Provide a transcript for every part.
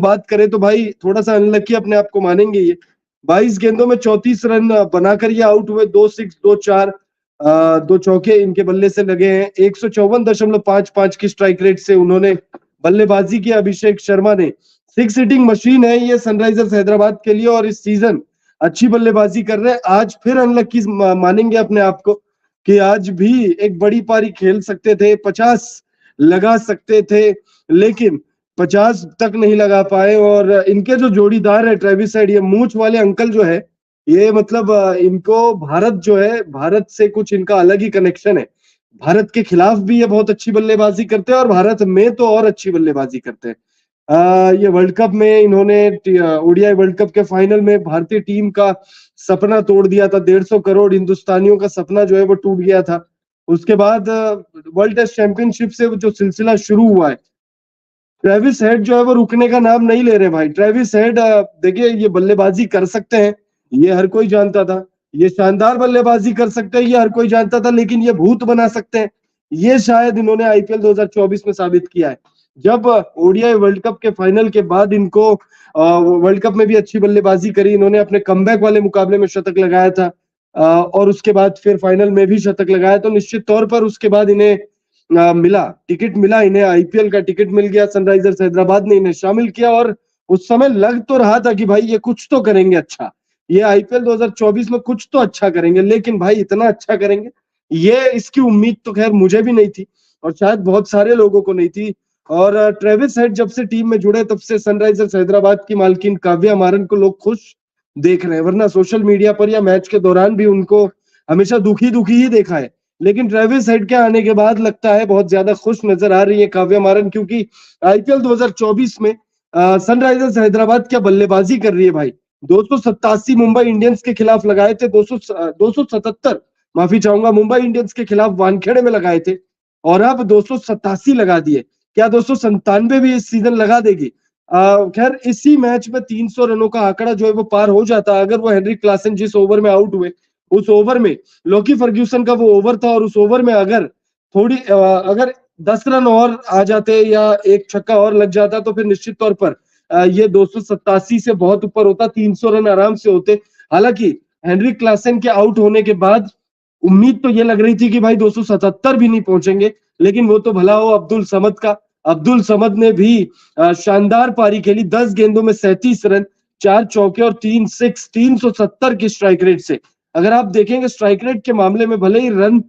बात करें तो भाई थोड़ा सा अनलकी अपने आप को मानेंगे ये। 22 गेंदों में 34 रन बनाकर ये आउट हुए। 2 6 2 4 दो चौके इनके बल्ले से लगे हैं। 154.55 की स्ट्राइक रेट से उन्होंने बल्लेबाजी की। अभिषेक शर्मा ने सिक्स हिटिंग मशीन है ये सनराइजर्स हैदराबाद के लिए, और इस सीजन अच्छी बल्लेबाजी कर रहे हैं। आज फिर अनलकी मानेंगे अपने आप को कि आज भी एक बड़ी पारी खेल सकते थे, 50 लगा सकते थे, लेकिन 50 तक नहीं लगा पाए। और इनके जो जोड़ीदार है ट्रेविस हेड, ये मूंछ वाले अंकल जो है, ये मतलब इनको भारत जो है, भारत से कुछ इनका अलग ही कनेक्शन है। भारत के खिलाफ भी ये बहुत अच्छी बल्लेबाजी करते हैं और भारत में तो और अच्छी बल्लेबाजी करते हैं। ये वर्ल्ड कप में इन्होंने ओडीआई वर्ल्ड कप के फाइनल में भारतीय टीम का सपना तोड़ दिया था। 150 करोड़ हिंदुस्तानियों का सपना जो है वो टूट गया था। उसके बाद वर्ल्ड टेस्ट चैंपियनशिप से जो सिलसिला शुरू हुआ है, ट्रेविस हेड जो है वो रुकने का नाम नहीं ले रहे भाई। ट्रेविस हेड देखिए, ये बल्लेबाजी कर सकते हैं, ये हर कोई जानता था। ये शानदार बल्लेबाजी कर सकते हैं, ये हर कोई जानता था। लेकिन ये भूत बना सकते हैं, ये शायद इन्होंने आईपीएल 2024 में साबित किया है। जब ओडीआई वर्ल्ड कप के फाइनल के बाद इनको वर्ल्ड कप में भी अच्छी बल्लेबाजी करी, इन्होंने अपने कमबैक वाले मुकाबले में शतक लगाया था, और उसके बाद फिर फाइनल में भी शतक लगाया। तो निश्चित तौर पर उसके बाद इन्हें मिला, टिकट मिला, इन्हें आईपीएल का टिकट मिल गया। सनराइजर्स हैदराबाद ने इन्हें शामिल किया, और उस समय लग तो रहा था कि भाई ये कुछ तो करेंगे अच्छा, ये आईपीएल 2024 में कुछ तो अच्छा करेंगे। लेकिन भाई इतना अच्छा करेंगे, ये इसकी उम्मीद तो खैर मुझे भी नहीं थी, और शायद बहुत सारे लोगों को नहीं थी। और ट्रेविस हेड जब से टीम में जुड़े, तब से सनराइजर्स हैदराबाद की मालकिन काव्या मारन को लोग खुश देख रहे हैं। वरना सोशल मीडिया पर या मैच के दौरान भी उनको हमेशा दुखी दुखी ही देखा है। लेकिन ट्रेविस हेड के आने के बाद लगता है बहुत ज्यादा खुश नजर आ रही है काव्या मारन, क्योंकि आईपीएल 2024 में सनराइजर्स हैदराबाद क्या बल्लेबाजी कर रही है भाई। 287 मुंबई इंडियंस के खिलाफ लगाए थे, 277 माफी चाहूंगा, मुंबई इंडियंस के खिलाफ वानखेड़े में लगाए थे, और अब 287 लगा दिए। क्या 297 भी इस सीजन लगा देगी? खैर इसी मैच में 300 रनों का आंकड़ा जो है वो पार हो जाता अगर वो हेनरी क्लासन जिस ओवर में आउट हुए, उस ओवर में लोकी फर्ग्यूसन का वो ओवर था, और उस ओवर में अगर अगर 10 रन और आ जाते या एक छक्का और लग जाता, तो फिर निश्चित तौर पर ये 287 से बहुत ऊपर होता, 300 रन आराम से होते। हालांकि हेनरी क्लासन के आउट होने के बाद उम्मीद तो ये लग रही थी कि भाई 277 भी नहीं पहुंचेंगे, लेकिन वो तो भला हो अब्दुल समद का। अब्दुल समद ने भी शानदार पारी खेली। 10 गेंदों में 37 रन, 4 चौके और 3 सिक्स, 370 की स्ट्राइक रेट से। अगर आप देखेंगे स्ट्राइक रेट के मामले में भले ही रन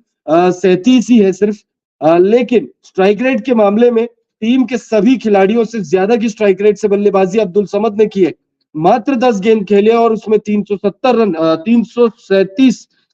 37 ही है सिर्फ, लेकिन स्ट्राइक रेट के मामले में टीम के सभी खिलाड़ियों से ज्यादा की स्ट्राइक रेट से बल्लेबाजी अब्दुल समद ने की है। मात्र 10 गेंद खेले और उसमें 370 रन,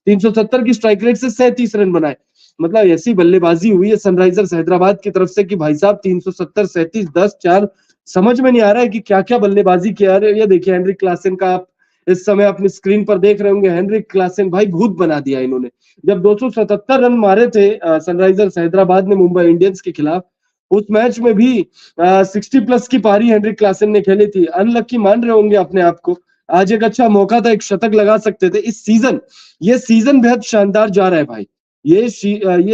370 की स्ट्राइक रेट से 37 रन बनाए। मतलब ऐसी बल्लेबाजी हुई है सनराइजर्स हैदराबाद की तरफ से कि भाई साहब 370, 37, 10, 4, समझ में नहीं आ रहा है कि क्या क्या बल्लेबाजी किया है। ये देखिए हेनरी क्लासन का आप इस समय अपनी स्क्रीन पर देख रहे होंगे। हेनरी क्लासन भाई भूत बना दिया इन्होंने। जब 277 रन मारे थे सनराइजर्स हैदराबाद ने मुंबई इंडियंस के खिलाफ, उस मैच में भी 60 प्लस की पारी हेनरी क्लासन ने खेली थी। अनलकी मान रहे होंगे अपने आप को, आज एक अच्छा मौका था, एक शतक लगा सकते थे। इस सीजन ये सीजन बेहद शानदार जा रहा है भाई। ये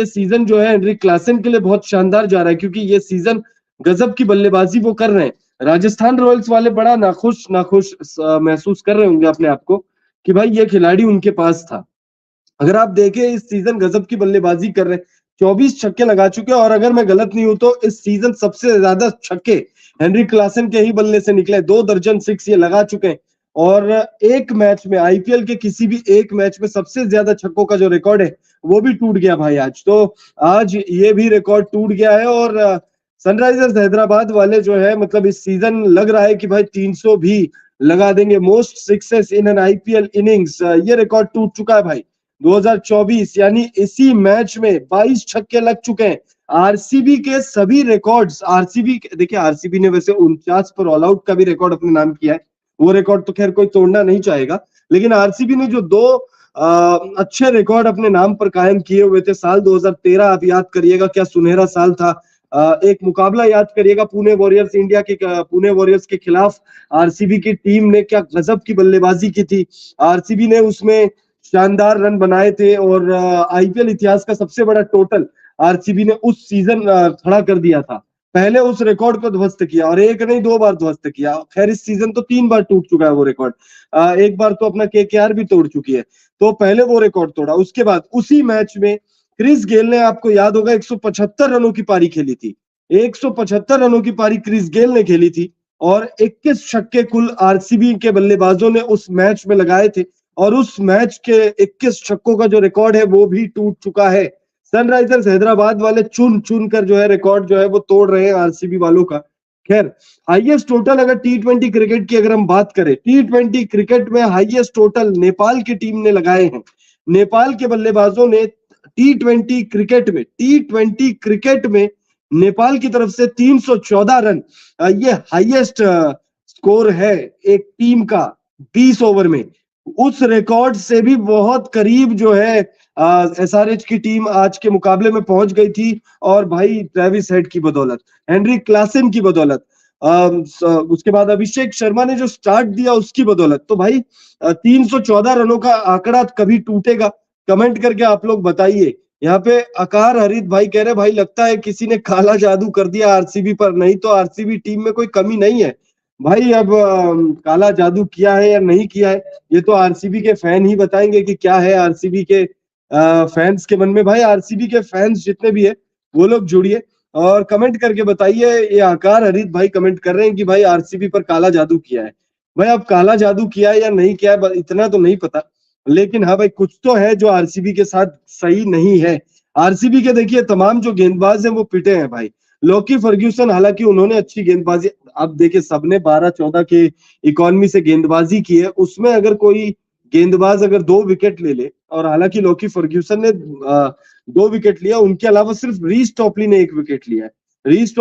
सीजन जो है हेनरी क्लासन के लिए बहुत शानदार जा रहा है, क्योंकि ये सीजन गजब की बल्लेबाजी वो कर रहे हैं। राजस्थान रॉयल्स वाले बड़ा नाखुश नाखुश महसूस कर रहे होंगे अपने आप को कि भाई ये खिलाड़ी उनके पास था। अगर आप देखें इस सीजन गजब की बल्लेबाजी कर रहे हैं, 24 छक्के लगा चुके हैं, और अगर मैं गलत नहीं हूं तो इस सीजन सबसे ज्यादा छक्के हेनरी क्लासन के ही बल्ले से निकले। 2 दर्जन सिक्स ये लगा चुके हैं, और एक मैच में आईपीएल के किसी भी एक मैच में सबसे ज्यादा छक्कों का जो रिकॉर्ड है वो भी टूट गया भाई आज। तो आज ये भी रिकॉर्ड टूट गया है, और सनराइजर्स हैदराबाद वाले जो है मतलब इस सीजन लग रहा है कि भाई 300 भी लगा देंगे। Most sixes in an IPL innings, ये रिकॉर्ड टूट चुका है भाई 2024, यानी इसी मैच में 22 छक्के लग चुके हैं। आरसीबी के सभी रिकॉर्ड्स, आरसीबी देखिए, आरसीबी ने वैसे 49 पर ऑल आउट का भी रिकॉर्ड अपने नाम किया है, वो रिकॉर्ड तो खैर कोई तोड़ना नहीं चाहेगा। लेकिन आरसीबी ने जो दो अच्छे रिकॉर्ड अपने नाम पर कायम किए हुए थे, साल 2013 आप याद करिएगा क्या सुनहरा साल था। एक मुकाबला याद करिएगा पुणे वॉरियर्स इंडिया के, पुणे वॉरियर्स के खिलाफ आरसीबी की टीम ने क्या गजब की बल्लेबाजी की थी। आरसीबी ने उसमें शानदार रन बनाए थे, और आईपीएल इतिहास का सबसे बड़ा टोटल आरसीबी ने उस सीजन खड़ा कर दिया था। पहले उस रिकॉर्ड को ध्वस्त किया, और एक नहीं 2 बार ध्वस्त किया। खैर इस सीजन तो 3 बार टूट चुका है वो रिकॉर्ड, एक बार तो अपना केकेआर भी तोड़ चुकी है। तो पहले वो रिकॉर्ड तोड़ा, उसके बाद उसी मैच में क्रिस गेल ने, आपको याद होगा, 175 रनों की पारी खेली थी। 175 रनों की पारी क्रिस गेल ने खेली थी, और 21 छक्के कुल आरसीबी के बल्लेबाजों ने उस मैच में लगाए थे, और उस मैच के 21 छक्कों का जो रिकॉर्ड है वो भी टूट चुका है। सनराइजर्स हैदराबाद वाले चुन चुन कर जो है रिकॉर्ड जो है वो तोड़ रहे हैं आरसीबी वालों का। खैर, हाईएस्ट टोटल अगर टी20 क्रिकेट की अगर हम बात करें, टी20 क्रिकेट में हाईएस्ट टोटल नेपाल की टीम ने लगाए हैं। नेपाल के बल्लेबाजों ने टी20 क्रिकेट में नेपाल की तरफ से 314 रन, ये हाईएस्ट स्कोर है एक टीम का 20 ओवर में। उस रिकॉर्ड से भी बहुत करीब जो है एसआरएच की टीम आज के मुकाबले में पहुंच गई थी, और भाई ट्रेविस हेड की बदौलत, हेनरिक क्लासन की बदौलत, उसके बाद अभिषेक शर्मा ने जो स्टार्ट दिया उसकी बदौलत। तो भाई 314 रनों का आंकड़ा कभी टूटेगा? कमेंट करके आप लोग बताइए। यहाँ पे आकार हरित भाई कह रहे भाई लगता है किसी ने काला जादू कर दिया आरसीबी पर। नहीं तो आरसीबी टीम में कोई कमी नहीं है भाई। अब काला जादू किया है या नहीं किया है, ये तो आरसीबी के फैन ही बताएंगे कि क्या है आरसीबी के फैंस के मन में। भाई आरसीबी के फैंस जितने भी है वो लोग जुड़िए और कमेंट करके बताइए। ये आकार हरित भाई कमेंट कर रहे हैं कि भाई आरसीबी पर काला जादू किया है। भाई अब काला जादू किया है या नहीं किया है इतना तो नहीं पता, लेकिन हाँ भाई कुछ तो है जो आरसीबी के साथ सही नहीं है। आरसीबी के देखिए तमाम जो गेंदबाज हैं वो पिटे हैं भाई। लॉकी फर्ग्यूसन, हालांकि उन्होंने अच्छी गेंदबाजी, अब देखिए सबने 12-14 के इकॉनमी से गेंदबाजी की है, उसमें अगर कोई गेंदबाज अगर 2 विकेट ले ले, और हालांकि लॉकी फर्ग्यूसन ने 2 विकेट लिया, उनके अलावा सिर्फ रीस टॉपली ने 1 विकेट लिया है। रीस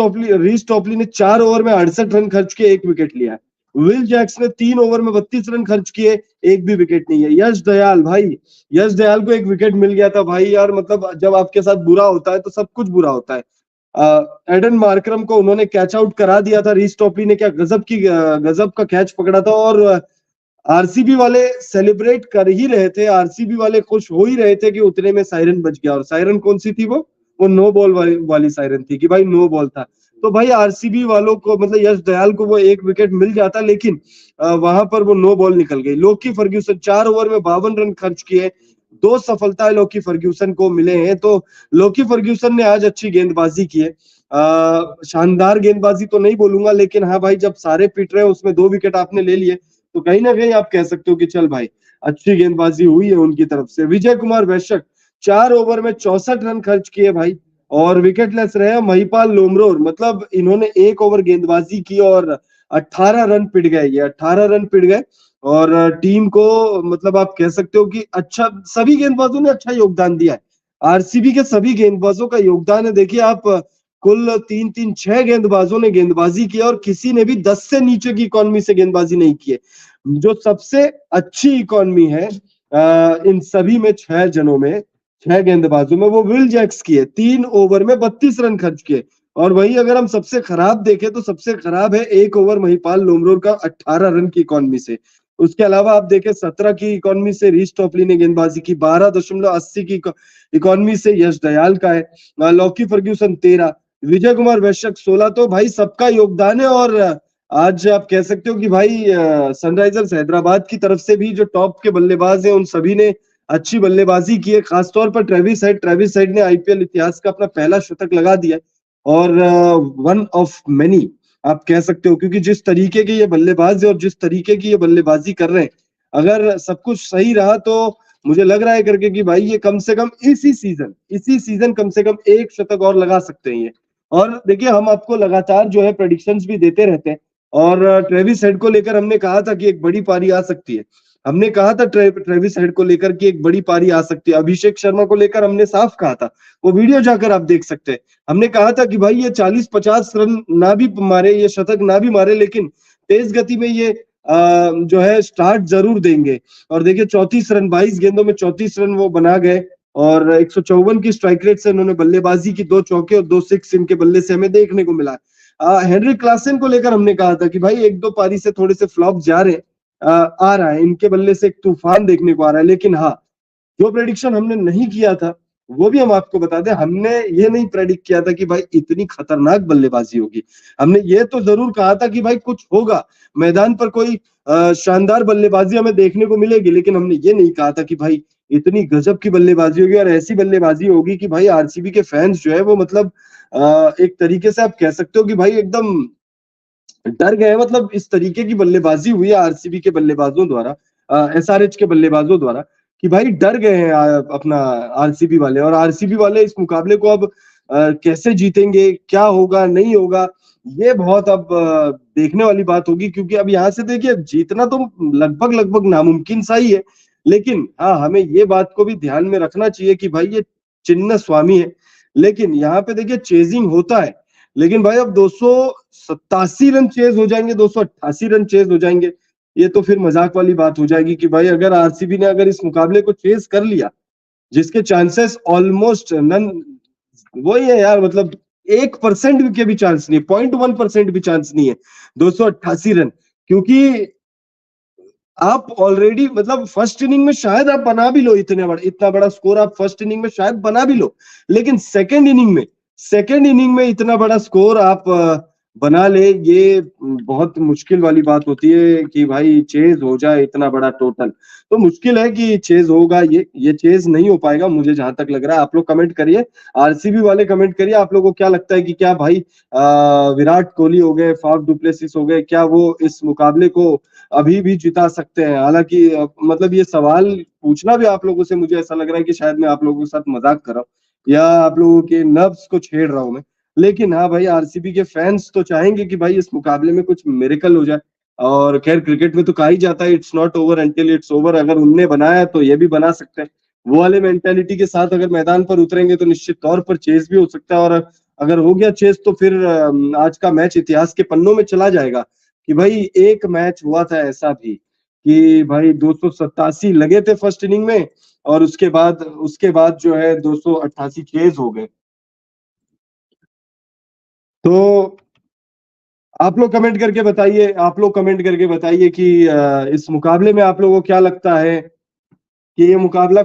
टॉपली ने 4 ओवर में 68 रन खर्च के 1 विकेट लिया है। विल जैक्स ने 3 ओवर में 32 रन खर्च किए, एक भी विकेट नहीं है। यश दयाल भाई, यश दयाल को 1 विकेट मिल गया था भाई। यार मतलब जब आपके साथ बुरा होता है तो सब कुछ बुरा होता है। एडन मार्करम को उन्होंने कैच आउट करा दिया था। रीस टॉपली ने क्या गजब का कैच पकड़ा था, और आरसीबी वाले सेलिब्रेट कर ही रहे थे, आरसीबी वाले खुश हो ही रहे थे कि उतने में सायरन बज गया। और सायरन कौन सी थी? वो नो बॉल वाली सायरन थी कि भाई नो बॉल था। तो भाई आरसीबी वालों को मतलब यश दयाल को वो 1 विकेट मिल जाता, लेकिन वहां पर वो नो बॉल निकल गई। लोकी फर्ग्यूसन 4 ओवर में 52 रन खर्च किए, 2 सफलताएं लोकी फर्ग्यूसन को मिले हैं। तो लोकी फर्ग्यूसन ने आज अच्छी गेंदबाजी की है। शानदार गेंदबाजी तो नहीं बोलूंगा, लेकिन हाँ भाई जब सारे पिट रहे हैं उसमें 2 विकेट आपने ले लिए, तो कहीं ना कहीं आप कह सकते हो कि चल भाई अच्छी गेंदबाजी हुई है उनकी तरफ से। विजय कुमार वैश्यक 4 ओवर में 64 रन खर्च किए भाई, और विकेटलेस रहे महिपाल लोमरोर। मतलब इन्होंने 1 ओवर गेंदबाजी की और 18 रन पिट गए, ये 18 रन पिट गए। और टीम को मतलब आप कह सकते हो कि अच्छा, सभी गेंदबाजों ने अच्छा योगदान दिया है। आरसीबी के सभी गेंदबाजों का योगदान है। देखिए आप, कुल 3-3-6 गेंदबाजों ने गेंदबाजी की, और किसी ने भी 10 से नीचे की इकॉनमी से गेंदबाजी नहीं की है। जो सबसे अच्छी इकॉनमी है इन सभी में 6 जनों में, 6 गेंदबाजों में, वो विल जैक्स की है। 3 ओवर में 32 रन खर्च किए। और वही अगर हम सबसे खराब देखें तो सबसे खराब है 1 ओवर महिपाल लोमरोर का 18 रन की इकॉनमी से। उसके अलावा आप देखें 17 की इकॉनमी से रीस टॉपली ने गेंदबाजी की, 12.80 की इकॉनमी से यश दयाल का है, लॉकी फर्ग्यूसन 13, विजय कुमार वैश्यक 16। तो भाई सबका योगदान है। और आज आप कह सकते हो कि भाई सनराइजर्स हैदराबाद की तरफ से भी जो टॉप के बल्लेबाज हैं उन सभी ने अच्छी बल्लेबाजी की है। खासतौर पर ट्रेविस हेड ने आईपीएल इतिहास का अपना पहला शतक लगा दिया, और वन ऑफ मेनी आप कह सकते हो, क्योंकि जिस तरीके के ये बल्लेबाज है और जिस तरीके की ये बल्लेबाजी कर रहे हैं, अगर सब कुछ सही रहा तो मुझे लग रहा है करके कि भाई ये कम से कम इसी सीजन कम से कम 1 शतक और लगा सकते हैं ये। और देखिए हम आपको लगातार जो है प्रेडिक्शंस भी देते रहते हैं, और ट्रेविस हेड को लेकर हमने कहा था कि एक बड़ी पारी आ सकती है। हमने कहा था ट्रेविस हेड को लेकर कि एक बड़ी पारी आ सकती है। अभिषेक शर्मा को लेकर हमने साफ कहा था, वो वीडियो जाकर आप देख सकते हैं। हमने कहा था कि भाई ये 40-50 रन ना भी मारे, ये शतक ना भी मारे, लेकिन तेज गति में ये जो है स्टार्ट जरूर देंगे। और देखिए 34 रन 22 गेंदों में 34 रन वो बना गए, और 154 की स्ट्राइक रेट से उन्होंने बल्लेबाजी की, 2 चौके और 2 सिक्स इनके बल्ले से हमें देखने को मिला। हेनरी क्लासन को लेकर हमने कहा था कि भाई 1-2 पारी से थोड़े से फ्लॉप जा रहे हैं, आ रहा है इनके बल्ले से एक तूफान देखने को आ रहा है। लेकिन हाँ, जो प्रेडिक्शन हमने नहीं किया था वो भी हम आपको बता दें, हमने ये नहीं प्रेडिक्ट किया था कि भाई इतनी खतरनाक बल्लेबाजी होगी। हमने ये तो ज़रूर कहा था कि भाई कुछ होगा, मैदान पर कोई शानदार बल्लेबाजी हमें देखने को मिलेगी, लेकिन हमने ये नहीं कहा था कि भाई इतनी गजब की बल्लेबाजी होगी और ऐसी बल्लेबाजी होगी कि भाई आरसीबी के फैन्स जो है वो मतलब एक तरीके से आप कह सकते हो कि भाई एकदम डर गए। मतलब इस तरीके की बल्लेबाजी हुई है आरसीबी के बल्लेबाजों द्वारा, एसआरएच के बल्लेबाजों द्वारा, कि भाई डर गए हैं अपना आरसीबी वाले। और आरसीबी वाले इस मुकाबले को अब कैसे जीतेंगे, क्या होगा, नहीं होगा, ये बहुत अब देखने वाली बात होगी, क्योंकि अब यहाँ से देखिए जीतना तो लगभग लगभग नामुमकिन सा ही है। लेकिन हाँ, हमें ये बात को भी ध्यान में रखना चाहिए कि भाई ये चिन्ह स्वामी है, लेकिन यहाँ पे देखिए चेजिंग होता है। लेकिन भाई अब 287 रन चेज हो जाएंगे, 288 रन चेज हो जाएंगे, ये तो फिर मजाक वाली बात हो जाएगी कि भाई अगर आरसीबी ने अगर इस मुकाबले को चेज कर लिया, जिसके चांसेस ऑलमोस्ट नन, वही है यार, मतलब 1% के भी चांस नहीं है, 0.1% भी चांस नहीं है 288 रन, क्योंकि आप ऑलरेडी मतलब फर्स्ट इनिंग में शायद आप बना भी लो, इतना बड़ा स्कोर आप फर्स्ट इनिंग में शायद बना भी लो, लेकिन सेकेंड इनिंग में इतना बड़ा स्कोर आप बना ले, ये बहुत मुश्किल वाली बात होती है कि भाई चेज हो जाए इतना बड़ा टोटल। तो मुश्किल है कि चेज होगा, ये चेज नहीं हो पाएगा मुझे जहां तक लग रहा है। आप लोग कमेंट करिए, आरसीबी वाले कमेंट करिए, आप लोगों को क्या लगता है कि क्या भाई विराट कोहली हो गए, फाफ डुप्लेसिस हो गए, क्या वो इस मुकाबले को अभी भी जिता सकते हैं? हालांकि मतलब ये सवाल पूछना भी आप लोगों से मुझे ऐसा लग रहा है कि शायद मैं आप लोगों के साथ मजाक कर रहा हूँ या आप लोगों के नर्व्स को छेड़ रहा हूं मैं। लेकिन हाँ भाई, आरसीबी के फैंस तो चाहेंगे कि भाई इस मुकाबले में कुछ मिरेकल हो जाए। और खैर, क्रिकेट में तो कहा ही जाता है it's not over until it's over. अगर उनने बनाया तो ये भी बना सकते हैं। वो वाले मेंटेलिटी के साथ अगर मैदान पर उतरेंगे तो निश्चित तौर पर चेस भी हो सकता है। और अगर हो गया चेस तो फिर आज का मैच इतिहास के पन्नों में चला जाएगा कि भाई एक मैच हुआ था ऐसा भी कि भाई 287 लगे थे फर्स्ट इनिंग में, और उसके बाद जो है 288 चेज हो गए। तो आप लोग कमेंट करके बताइए कि इस मुकाबले में आप लोगों को क्या लगता है कि ये मुकाबला